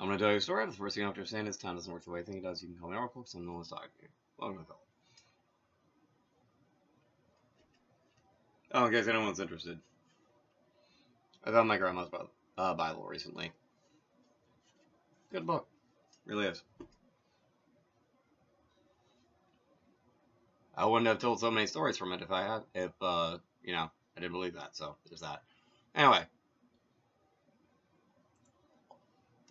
I'm going to tell you a story. The first thing you have to understand is time doesn't work the way you think it does. You can call me Oracle because I'm the one talking to you. Welcome to the call. Oh, in case anyone's interested, I found my grandma's Bible recently. Good book. Really is. I wouldn't have told so many stories from it if I didn't believe that. So there's that. Anyway,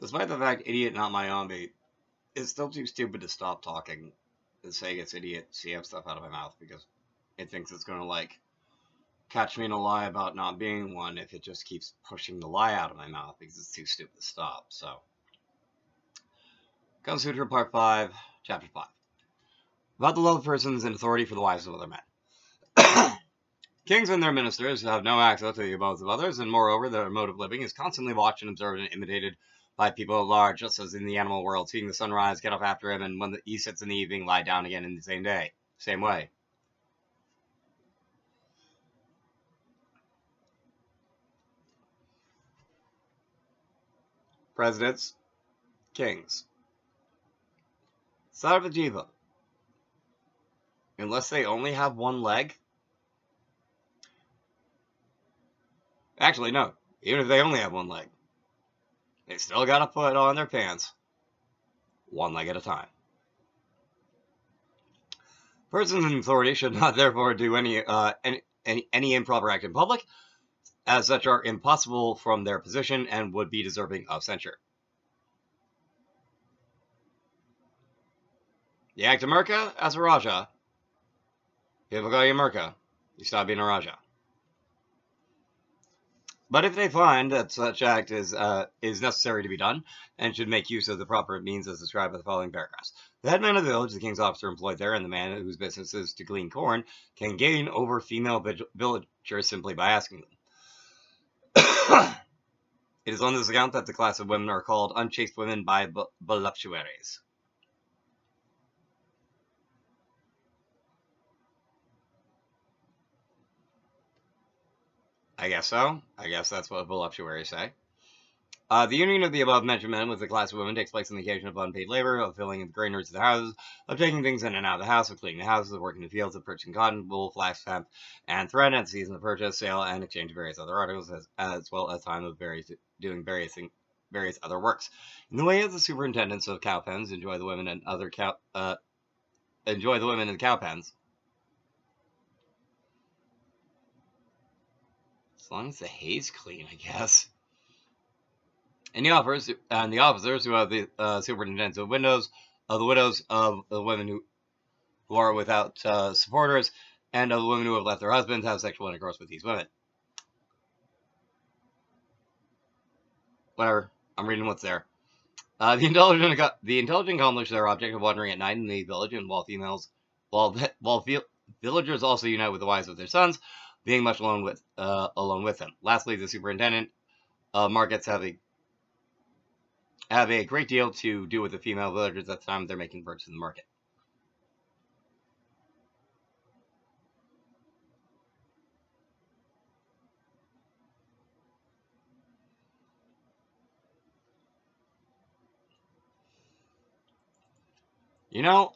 despite the fact idiot not my zombie is still too stupid to stop talking and saying it's idiot CF stuff out of my mouth because it thinks it's going to like catch me in a lie about not being one if it just keeps pushing the lie out of my mouth because it's too stupid to stop. So, Sutra Part 5, Chapter 5. About the love of persons and authority for the wives of other men. Kings and their ministers have no access to the abodes of others, and moreover, their mode of living is constantly watched and observed and imitated by people at large, just as in the animal world, seeing the sun rise, get up after him, and when he sits in the evening, lie down again in the same way. Presidents, kings, Sarvajiva, unless they only have one leg. Actually, no. Even if they only have one leg, they still gotta put on their pants one leg at a time. Persons in authority should not therefore do any improper act in public, as such are impossible from their position and would be deserving of censure. You act a Murka as a Raja. People call you Murka. You stop being a Raja. But if they find that such act is necessary to be done, and should make use of the proper means as described by the following paragraphs. The headman of the village, the king's officer employed there, and the man whose business is to glean corn, can gain over female villagers simply by asking them. It is on this account that the class of women are called unchaste women by voluptuaries. I guess so. I guess that's what voluptuaries say. The union of the above-mentioned men with the class of women takes place on the occasion of unpaid labor, of filling in the granaries of the houses, of taking things in and out of the house, of cleaning the houses, of working the fields, of purchasing cotton, wool, flax, hemp, and thread at the season of purchase, sale, and exchange of various other articles, as well as time of doing various other works. In the way of the superintendents of cow pens, enjoy the women in the cow pens. As long as the hay's clean, I guess. And the officers who have the superintendents of widows of the women who are without supporters, and of the women who have left their husbands, have sexual intercourse with these women. Whatever. I'm reading what's there. The intelligent accomplish their object of wandering at night in the village, and while villagers also unite with the wives of their sons, being much alone with them. Lastly, the superintendent markets have a great deal to do with the female villagers at the time they're making purchases in the market.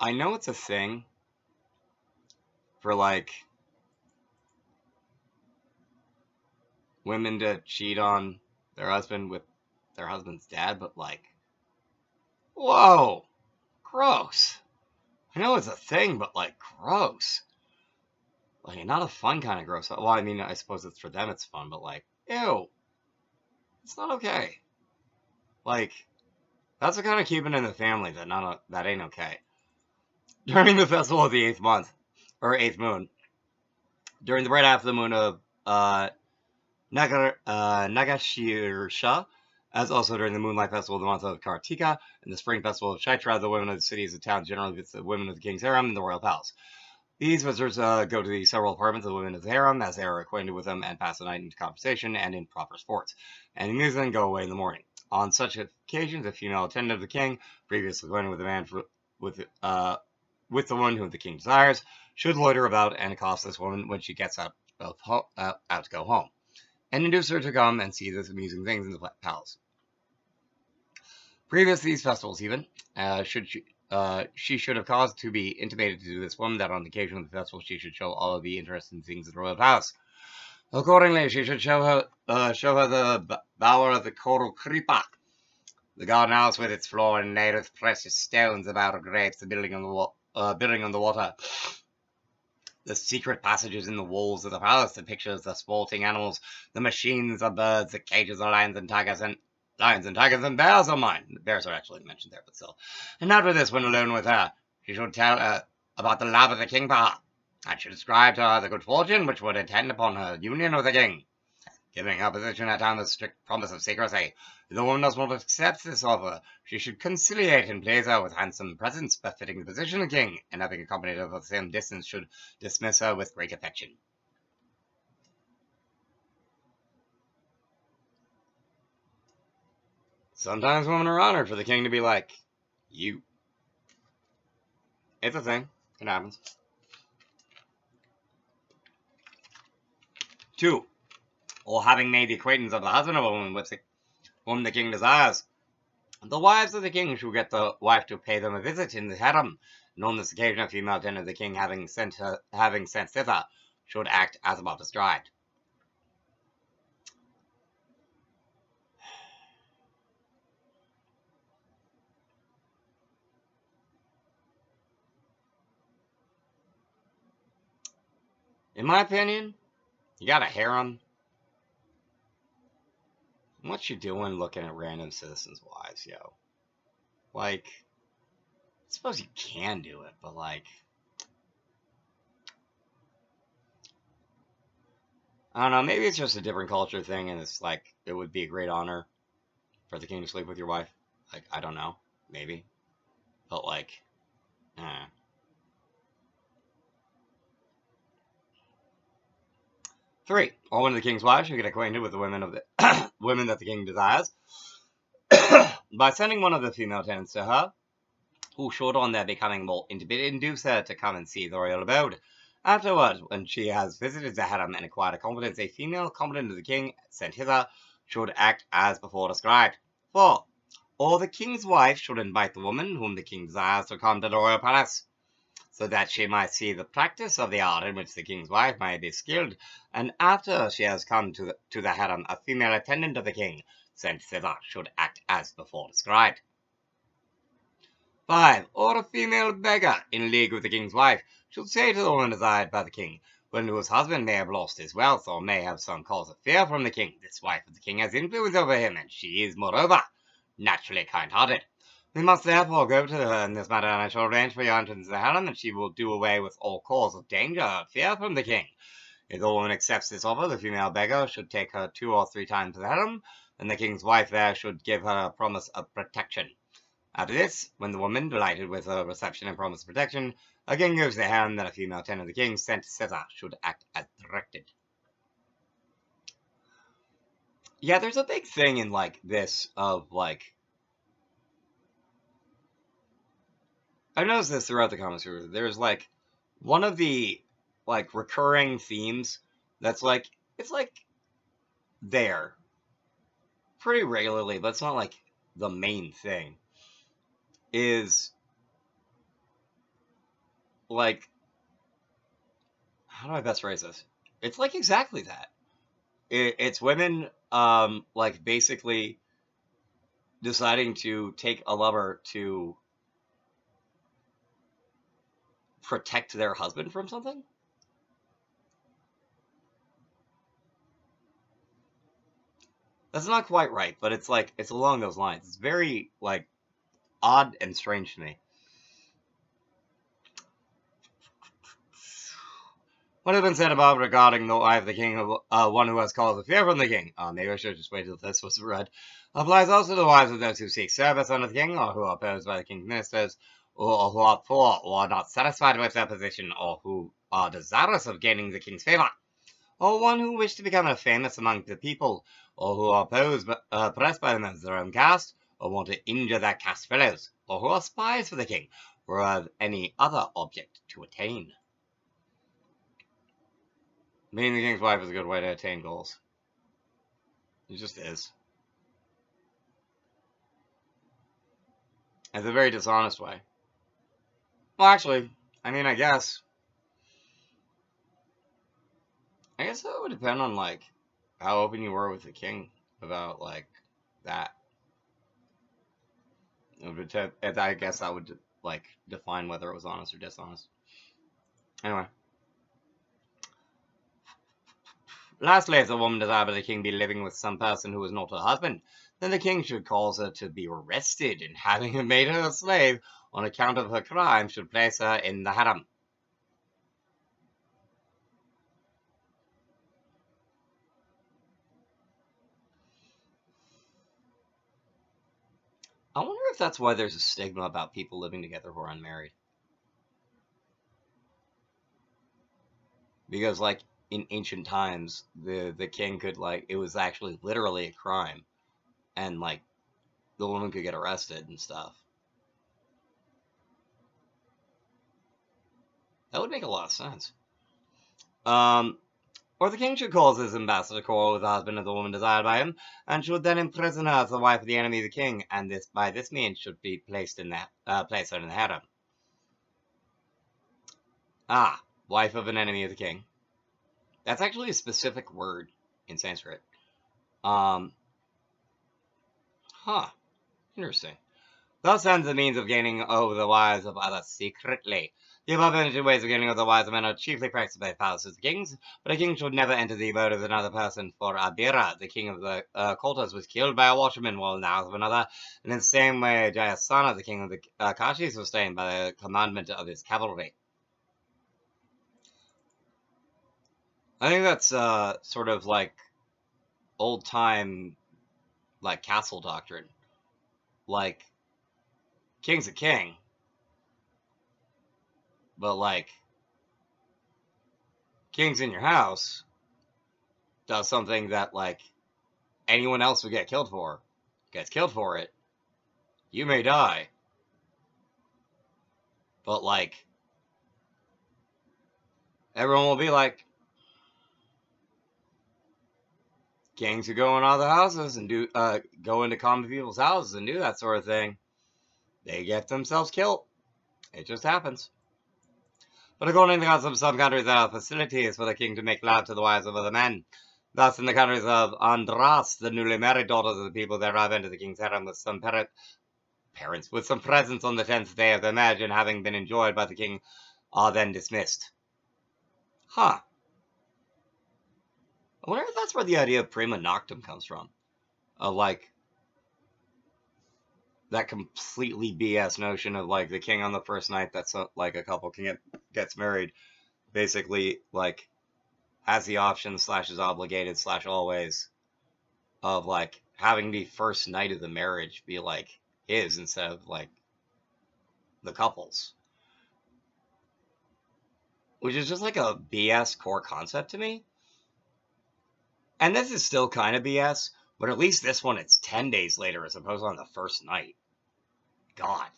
I know it's a thing for, like, women to cheat on their husband with their husband's dad, but, like, whoa, gross. I know it's a thing, but, like, gross. Like, not a fun kind of gross. Well, I mean, I suppose it's for them it's fun, but, like, ew. It's not okay. Like, that's the kind of keeping in the family that ain't okay. During the festival of the 8th month, or 8th moon, during the bright half of the moon of Nagashirsha, as also during the moonlight festival of the month of Kartika, and the spring festival of Chaitra, the women of the cities and towns generally visit the women of the king's harem and the royal palace. These visitors go to the several apartments of the women of the harem, as they are acquainted with them, and pass the night in conversation and in proper sports, and amuse them and go away in the morning. On such occasions, a female attendant of the king, previously acquainted with the man with the one whom the king desires, should loiter about and accost this woman when she gets out to go home, and induce her to come and see the amusing things in the palace. Previous to these festivals, even, she should have caused to be intimated to this woman that on the occasion of the festival she should show all of the interesting things of the royal palace. Accordingly, she should show her the bower of the coral creeper, the garden house with its floor inlaid with precious stones about grapes, the building on the water, the secret passages in the walls of the palace, the pictures, the sporting animals, the machines of birds, the cages of lions and tigers, and bears are mine. The bears are actually mentioned there, but still. And after this, when alone with her, she should tell her about the love of the king for her, and should describe to her the good fortune which would attend upon her union with the king, giving her position at time the strict promise of secrecy. If the woman does not accept this offer, she should conciliate and please her with handsome presents befitting the position of king, and having accompanied her for the same distance, should dismiss her with great affection. Sometimes women are honored for the king to be like, you. It's a thing. It happens. 2. Or having made the acquaintance of the husband of a woman with whom the king desires. The wives of the king should get the wife to pay them a visit in the harem, and on this occasion a female attendant of the king having sent thither, should act as above described. In my opinion, you got a harem. What you doing looking at random citizens' wives, yo? Like, I suppose you can do it, but like, I don't know, maybe it's just a different culture thing, and it's like, it would be a great honor for the king to sleep with your wife. Like, I don't know, maybe. But like, eh. 3. Or one of the king's wives should get acquainted with the women of the women that the king desires by sending one of the female attendants to her, who should, on their becoming more intimate, induce her to come and see the royal abode. Afterwards, when she has visited the harem and acquired a confidence, a female competent of the king sent hither should act as before described. 4. Or the king's wife should invite the woman whom the king desires to come to the royal palace, so that she might see the practice of the art in which the king's wife may be skilled, and after she has come to the harem, a female attendant of the king sent thither should act as before described. 5. Or a female beggar in league with the king's wife should say to the woman desired by the king, when whose husband may have lost his wealth or may have some cause of fear from the king, this wife of the king has influence over him, and she is, moreover, naturally kind-hearted. We must therefore go to her in this matter, and I shall arrange for your entrance to the harem, and she will do away with all cause of danger or fear from the king. If the woman accepts this offer, the female beggar should take her 2 or 3 times to the harem, and the king's wife there should give her a promise of protection. After this, when the woman, delighted with her reception and promise of protection, again goes to the harem, then a female attendant of the king sent thither should act as directed. Yeah, there's a big thing in like this of like, I've noticed this throughout the comics. There's like one of the like recurring themes that's like, it's like there pretty regularly, but it's not like the main thing, is like, how do I best phrase this? It's like exactly that. It's women like basically deciding to take a lover to protect their husband from something. That's not quite right, but it's like, it's along those lines. It's very like odd and strange to me. What has been said above regarding the wife of the king, one who has cause of fear from the king, maybe I should just wait till this was read, applies also to the wives of those who seek service under the king, or who are opposed by the king's ministers, or who are poor, or are not satisfied with their position, or who are desirous of gaining the king's favor, or one who wish to become famous among the people, or who are oppressed by them as their own caste, or want to injure their caste fellows, or who are spies for the king, or have any other object to attain. Being the king's wife is a good way to attain goals. It just is. It's a very dishonest way. Well, actually, I mean, I guess that would depend on, like, how open you were with the king about, like, that. I guess that would, like, define whether it was honest or dishonest. Anyway. Lastly, if the woman desired by the king be living with some person who was not her husband, then the king should cause her to be arrested, and having made her a slave on account of her crime, should place her in the harem. I wonder if that's why there's a stigma about people living together who are unmarried. Because, like, in ancient times, the king could, like, it was actually literally a crime, and, like, the woman could get arrested and stuff. That would make a lot of sense. Or the king should cause his ambassador to quarrel with the husband of the woman desired by him, and should then imprison her as the wife of the enemy of the king, and this by this means should be placed in place her in the harem. Ah, wife of an enemy of the king. That's actually a specific word in Sanskrit. Huh. Interesting. Thus ends the means of gaining over the wives of others secretly. The above mentioned ways of gaining over the wives of men are chiefly practiced by palaces of kings, but a king should never enter the abode of another person, for Abira, the king of the Koltas, was killed by a washerman while in the house of another, and in the same way Jayasana, the king of the Kashis, was slain by the commandment of his cavalry. I think that's sort of like old-time, like, castle doctrine. Like, king's a king, but, like, king's in your house does something that, like, anyone else would get killed for. Gets killed for it. You may die. But, like, everyone will be like, kings who go in other houses and do, go into common people's houses and do that sort of thing, they get themselves killed. It just happens. But according to the customs of some countries, there are facilities for the king to make love to the wives of other men. Thus, in the countries of Andhras, the newly married daughters of the people thereof enter the king's harem with some parents with some presents on the 10th day of their marriage, and having been enjoyed by the king, are then dismissed. Huh. I wonder if that's where the idea of prima noctum comes from. Like, that completely BS notion of, like, the king on the first night that's like a couple gets married, basically, like, has the option / is obligated / always of, like, having the first night of the marriage be, like, his instead of, like, the couple's. Which is just, like, a BS core concept to me. And this is still kind of BS, but at least this one, it's 10 days later as opposed to on the first night. God.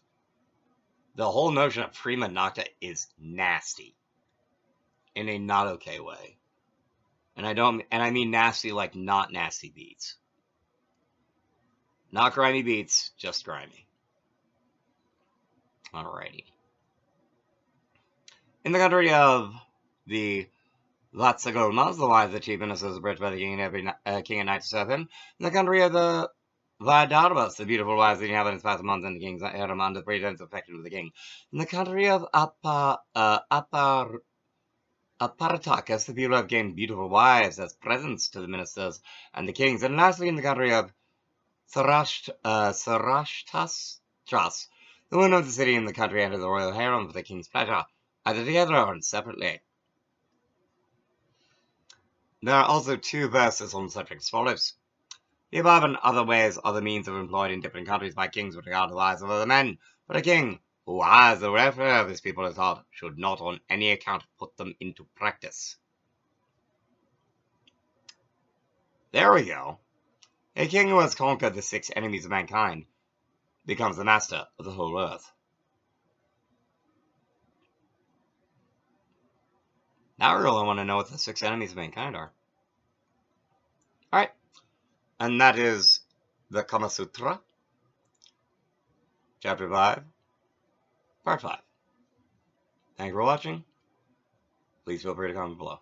The whole notion of prima nocta is nasty. In a not okay way. And I mean nasty like not nasty beats. Not grimy beats, just grimy. Alrighty. In the country of the Latsagolmas, the wives of chief ministers are bridged by the king and every king and knight to serve him. In the country of the Vaidarbas, the beautiful wives of the inhabitants pass a month in the king's harem under the pretense of affection with the king. In the country of Aparatakas, the people have gained beautiful wives as presents to the ministers and the kings. And lastly, in the country of Sarashtas, the women of the city and the country enter the royal harem for the king's pleasure, either together or separately. There are also 2 verses on the subject as follows. The above and other ways are the means of employed in different countries by kings with regard to the lives of other men, but a king who has the welfare of his people at heart should not on any account put them into practice. There we go. A king who has conquered the 6 enemies of mankind becomes the master of the whole earth. Now I really want to know what the 6 enemies of mankind are. Alright. And that is the Kama Sutra. Chapter 5, Part 5. Thank you for watching. Please feel free to comment below.